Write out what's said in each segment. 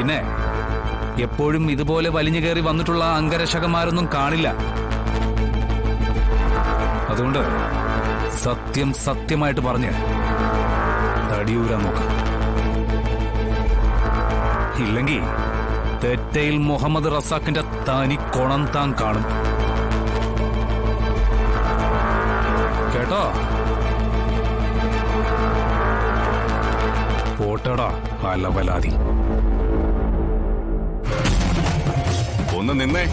പിന്നെ എപ്പോഴും ഇതുപോലെ വലിഞ്ഞു കയറി വന്നിട്ടുള്ള അംഗരക്ഷകന്മാരൊന്നും കാണില്ല. അതുകൊണ്ട് സത്യം സത്യമായിട്ട് പറഞ്ഞ് തടിയൂരാൻ നോക്കാം. ഇല്ലെങ്കിൽ തെറ്റയിൽ മുഹമ്മദ് റസാഖിന്റെ തനി കൊണം താൻ കാണും. കേട്ടോ? പോട്ടടാ അലവലാതി. ഒന്ന് നിന്നേ.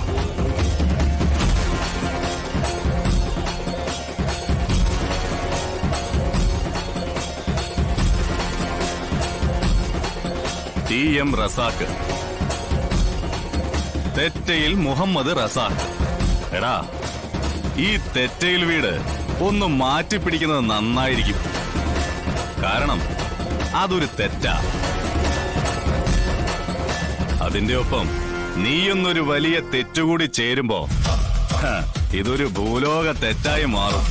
TM റസാഖ്, തെറ്റയിൽ മുഹമ്മദ് റസാഖ്. എടാ, ഈ തെറ്റയിൽ വീട് ഒന്ന് മാറ്റിപ്പിടിക്കുന്നത് നന്നായിരിക്കും. കാരണം അതൊരു തെറ്റാ. അതിന്റെ ഒപ്പം നീയൊന്നൊരു വലിയ തെറ്റുകൂടി ചേരുമ്പോ ഇതൊരു ഭൂലോക തെറ്റായി മാറും.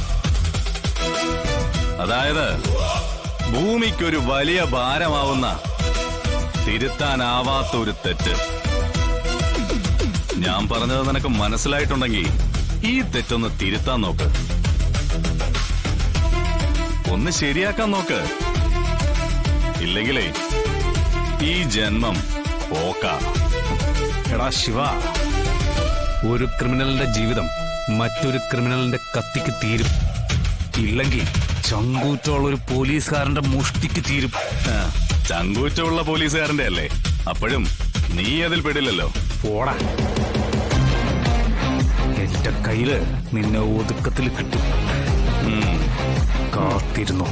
അതായത് ഭൂമിക്കൊരു വലിയ ഭാരമാവുന്ന, തിരുത്താനാവാത്ത ഒരു തെറ്റ്. ഞാൻ പറഞ്ഞത് നിനക്ക് മനസ്സിലായിട്ടുണ്ടെങ്കിൽ ഈ തെറ്റൊന്ന് തിരുത്താൻ നോക്ക്, ഒന്ന് ശരിയാക്കാൻ നോക്ക്. ഇല്ലെങ്കിലേ ഈ ജന്മം പോക്കാ. എടാ ശിവ, ഒരു ക്രിമിനലിന്റെ ജീവിതം മറ്റൊരു ക്രിമിനലിന്റെ കത്തിക്ക് തീരും. ഇല്ലെങ്കിൽ ചങ്കൂറ്റമുള്ള ഒരു പോലീസുകാരന്റെ മുഷ്ടിക്ക് തീരും. ചങ്കൂറ്റമുള്ള പോലീസുകാരന്റെ അല്ലേ? അപ്പോഴും നീ അതിൽ പെടില്ലല്ലോ. പോടാ, എന്റെ കയ്യില് നിന്നെ ഒതുക്കത്തിൽ കിട്ടും. കാത്തിരുന്നു.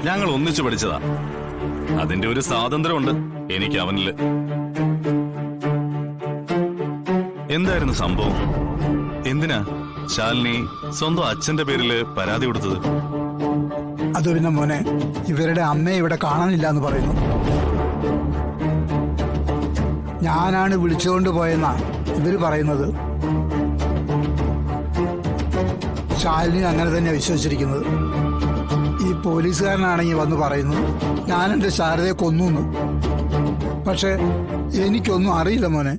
ഞങ്ങൾ ഒന്നിച്ചു പഠിച്ചതാ. അതിന്റെ ഒരു സ്വാതന്ത്ര്യമുണ്ട് എനിക്ക് അവനില്. എന്തായിരുന്നു സംഭവം? എന്തിനാ ശാലിനി സ്വന്തം അച്ഛന്റെ പേരില് പരാതി കൊടുത്തത്? അത് പിന്നെ മോനെ, ഇവരുടെ അമ്മയെ ഇവിടെ കാണാനില്ല എന്ന് പറയുന്നു. ഞാനാണ് വിളിച്ചുകൊണ്ട് പോയെന്നാ ഇവര് പറയുന്നത്. ശാലിനി അങ്ങനെ തന്നെ വിശ്വസിച്ചിരിക്കുന്നത്. ഈ പോലീസുകാരനാണെങ്കിൽ വന്ന് പറയുന്നു ഞാൻ എന്റെ ശാരദയെ കൊന്നു. പക്ഷെ എനിക്കൊന്നും അറിയില്ല മോനെ.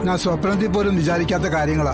ഞാൻ സ്വപ്നത്തിൽ പോലും വിചാരിക്കാത്ത കാര്യങ്ങളാ